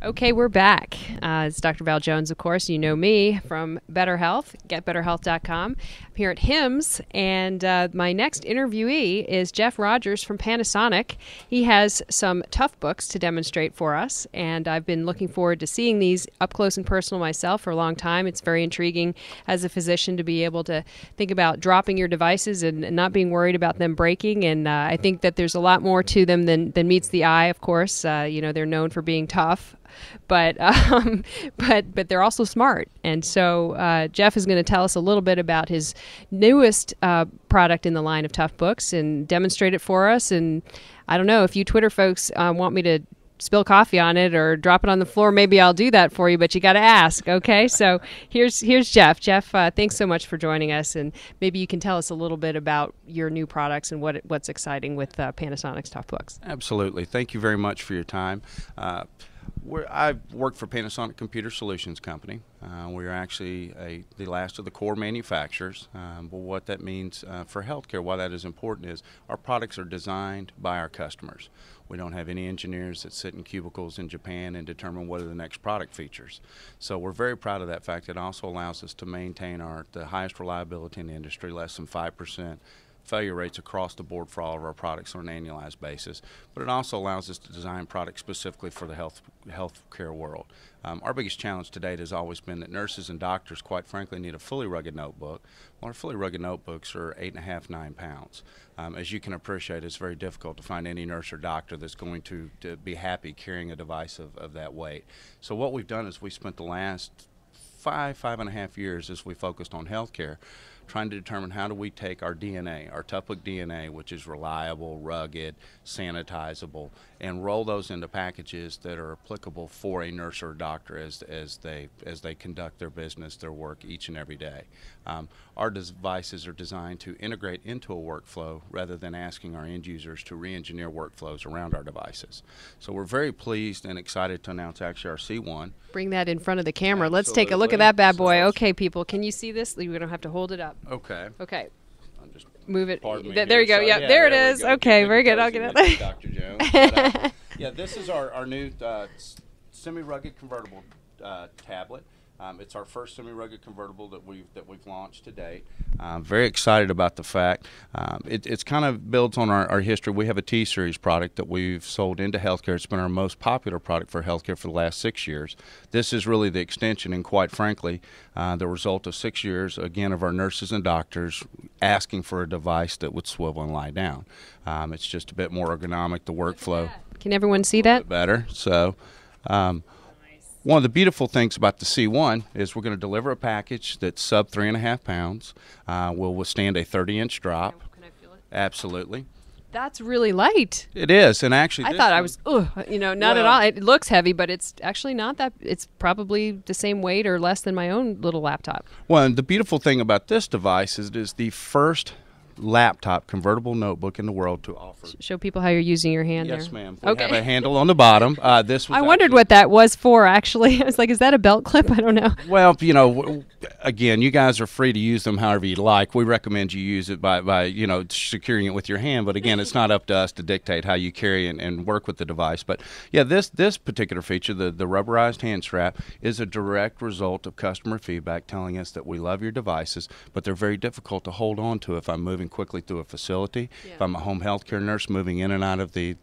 Okay, we're back. It's Dr. Val Jones, of course. You know me from Better Health, getbetterhealth.com. I'm here at HIMSS, and my next interviewee is Jeff Rogers from Panasonic. He has some tough books to demonstrate for us, and I've been looking forward to seeing these up close and personal myself for a long time. It's very intriguing as a physician to be able to think about dropping your devices and not being worried about them breaking, and I think that there's a lot more to them than meets the eye, of course. You know, they're known for being tough. But they're also smart, and so Jeff is going to tell us a little bit about his newest product in the line of tough books and demonstrate it for us. And I don't know if you Twitter folks want me to spill coffee on it or drop it on the floor, maybe I'll do that for you, but you got to ask. Okay, so here's Jeff. Jeff, thanks so much for joining us, and maybe you can tell us a little bit about your new products and what's exciting with Panasonic's tough books. Absolutely. Thank you very much for your time. I work for Panasonic Computer Solutions Company. We are actually the last of the core manufacturers. But what that means for healthcare, why that is important, is our products are designed by our customers. We don't have any engineers that sit in cubicles in Japan and determine what are the next product features. So we're very proud of that fact. It also allows us to maintain the highest reliability in the industry, less than 5% failure rates across the board for all of our products on an annualized basis, but it also allows us to design products specifically for the healthcare world. Our biggest challenge to date has always been that nurses and doctors, quite frankly, need a fully rugged notebook. Well, our fully rugged notebooks are 8.5 to 9 pounds. As you can appreciate, it's very difficult to find any nurse or doctor that's going to be happy carrying a device of that weight. So what we've done is we spent the last 5.5 years as we focused on healthcare, trying to determine how do we take our DNA, our tough book DNA, which is reliable, rugged, sanitizable, and roll those into packages that are applicable for a nurse or a doctor as they conduct their business, their work each and every day. Our devices are designed to integrate into a workflow rather than asking our end users to re-engineer workflows around our devices. So we're very pleased and excited to announce actually our C1. Bring that in front of the camera. Absolutely. Let's take a look at that bad boy. Okay, people, can you see this? We don't have to hold it up. Okay. Okay. I'm just move it. There you go. So, yeah, yeah, there it is. Okay, very good. I'll get it. Dr. Jones. But, yeah, this is our new semi-rugged convertible tablet. It's our first semi-rugged convertible that we've launched to date. Very excited about the fact. It's kind of builds on our history. We have a T-Series product that we've sold into healthcare. It's been our most popular product for healthcare for the last 6 years. This is really the extension and, quite frankly, the result of 6 years, again, of our nurses and doctors asking for a device that would swivel and lie down. It's just a bit more ergonomic, the workflow. Can everyone see that? Better. So. One of the beautiful things about the C1 is we're going to deliver a package that's sub 3.5 pounds, will withstand a 30-inch drop. Can I feel it? Absolutely. That's really light. It is, and actually I thought I was, not at all. It looks heavy, but it's actually not that. It's probably the same weight or less than my own little laptop. Well, and the beautiful thing about this device is it is the first laptop convertible notebook in the world to offer. Show people how you're using your hand there. Yes, ma'am. We have a handle on the bottom. This was I wondered what that was for, actually. I was like, is that a belt clip? I don't know. Well, again, you guys are free to use them however you like. We recommend you use it by securing it with your hand. But again, it's not up to us to dictate how you carry and work with the device. But yeah, this particular feature, the rubberized hand strap, is a direct result of customer feedback telling us that we love your devices, but they're very difficult to hold on to if I'm moving quickly through a facility. Yeah. If I'm a home health care nurse moving in and out of the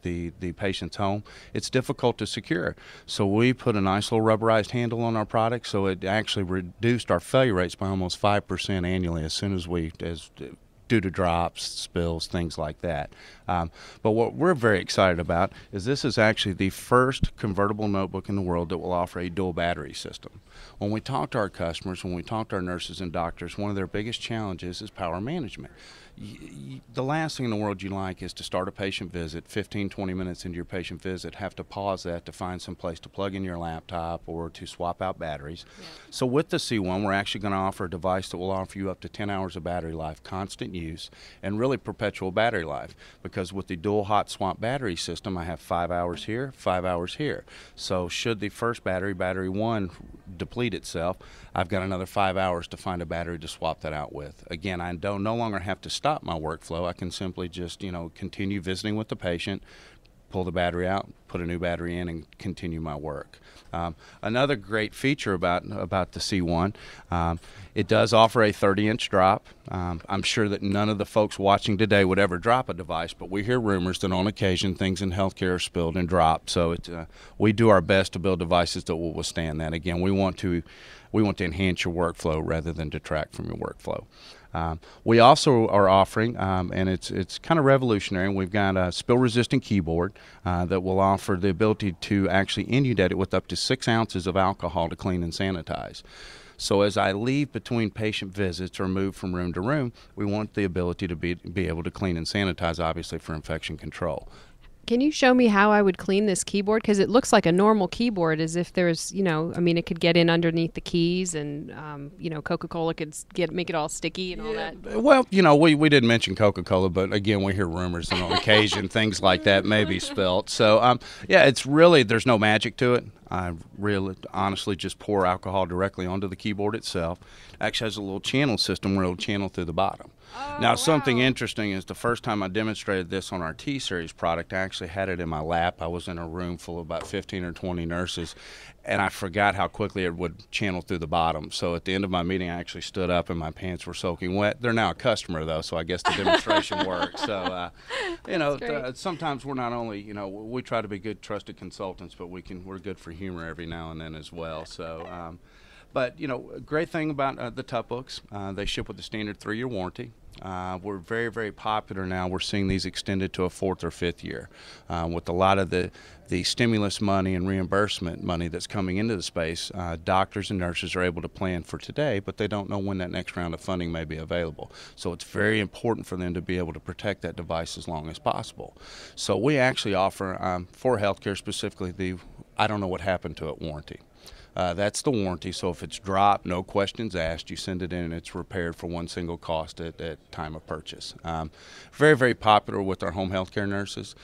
patient's home, it's difficult to secure. So we put a nice little rubberized handle on our product, so it actually reduced our failure rates by almost 5% annually as soon as due to drops, spills, things like that. But what we're very excited about is this is actually the first convertible notebook in the world that will offer a dual battery system. When we talk to our customers, when we talk to our nurses and doctors, one of their biggest challenges is power management. The last thing in the world you like is to start a patient visit, 15, 20 minutes into your patient visit, have to pause that to find some place to plug in your laptop or to swap out batteries. Yeah. So with the C1, we're actually going to offer a device that will offer you up to 10 hours of battery life, constant use, and really perpetual battery life. Because with the dual hot swap battery system, I have 5 hours here, 5 hours here. So should the first battery 1, deplete itself, I've got another 5 hours to find a battery to swap that out with. Again, I no longer have to stop my workflow. I can simply just, continue visiting with the patient, pull the battery out, put a new battery in, and continue my work. Another great feature about the C1, it does offer a 30-inch drop. I'm sure that none of the folks watching today would ever drop a device, but we hear rumors that on occasion things in healthcare are spilled and dropped. So we do our best to build devices that will withstand that. Again, we want to enhance your workflow rather than detract from your workflow. We also are offering, and it's kind of revolutionary, we've got a spill-resistant keyboard that will offer the ability to actually inundate it with up to 6 ounces of alcohol to clean and sanitize. So as I leave between patient visits or move from room to room, we want the ability to be able to clean and sanitize, obviously, for infection control. Can you show me how I would clean this keyboard? Because it looks like a normal keyboard, as if there's, I mean, it could get in underneath the keys, and Coca-Cola could make it all sticky and all that. Well, we didn't mention Coca-Cola, but again, we hear rumors, and on occasion things like that may be spilt. So, yeah, it's really, there's no magic to it. I really, honestly, just pour alcohol directly onto the keyboard itself. It actually has a little channel system where it'll channel through the bottom. Oh, now, wow. something interesting is the first time I demonstrated this on our T-Series product, I actually had it in my lap. I was in a room full of about 15 or 20 nurses, and I forgot how quickly it would channel through the bottom. So at the end of my meeting, I actually stood up, and my pants were soaking wet. They're now a customer, though, so I guess the demonstration worked. So, sometimes we're not only, we try to be good, trusted consultants, but we're good for humor every now and then as well. So, but, a great thing about the Tough Books, they ship with a standard 3-year warranty. We're very, very popular now. We're seeing these extended to a 4th or 5th year. With a lot of the stimulus money and reimbursement money that's coming into the space, doctors and nurses are able to plan for today, but they don't know when that next round of funding may be available. So it's very important for them to be able to protect that device as long as possible. So we actually offer, for healthcare specifically, the I don't know what happened to it warranty. That's the warranty, so if it's dropped, no questions asked, you send it in and it's repaired for one single cost at time of purchase. Very, very popular with our home health care nurses.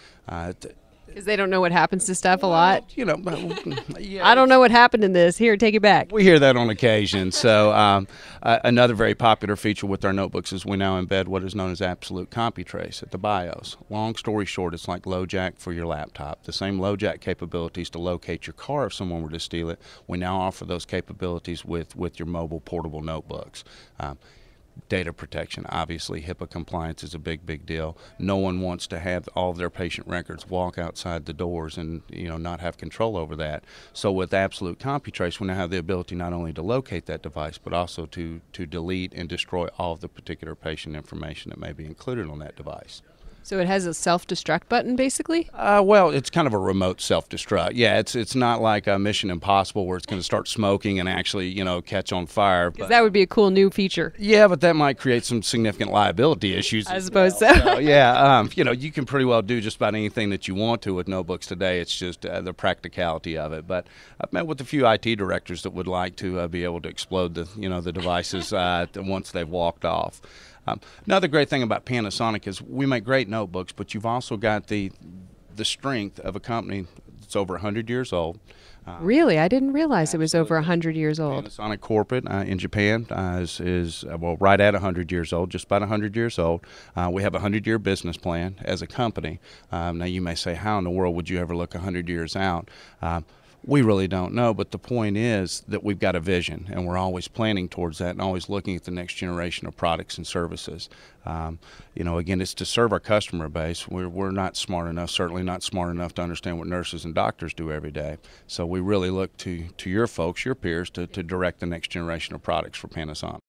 Because they don't know what happens to stuff a lot. Yeah, I don't know what happened in this. Here, take it back. We hear that on occasion. So another very popular feature with our notebooks is we now embed what is known as absolute CompuTrace at the BIOS. Long story short, it's like LoJack for your laptop. The same LoJack capabilities to locate your car if someone were to steal it. We now offer those capabilities with your mobile portable notebooks. Data protection, obviously, HIPAA compliance is a big, big deal. No one wants to have all of their patient records walk outside the doors and not have control over that. So with absolute CompuTrace, we now have the ability not only to locate that device, but also to delete and destroy all of the particular patient information that may be included on that device. So it has a self-destruct button, basically? Well, it's kind of a remote self-destruct. Yeah, it's not like a Mission Impossible where it's going to start smoking and actually, catch on fire. Because that would be a cool new feature. Yeah, but that might create some significant liability issues. I suppose so. So yeah, you can pretty well do just about anything that you want to with notebooks today. It's just the practicality of it. But I've met with a few IT directors that would like to be able to explode the devices once they've walked off. Another great thing about Panasonic is we make great notebooks, but you've also got the strength of a company that's over 100 years old. Really? I didn't realize it was over 100 years old. Panasonic Corporate in Japan is right at 100 years old, just about 100 years old. We have a 100-year business plan as a company. Now, you may say, how in the world would you ever look 100 years out? We really don't know, but the point is that we've got a vision, and we're always planning towards that and always looking at the next generation of products and services. Again, it's to serve our customer base. We're not smart enough, certainly not smart enough to understand what nurses and doctors do every day. So we really look to your folks, your peers, to direct the next generation of products for Panasonic.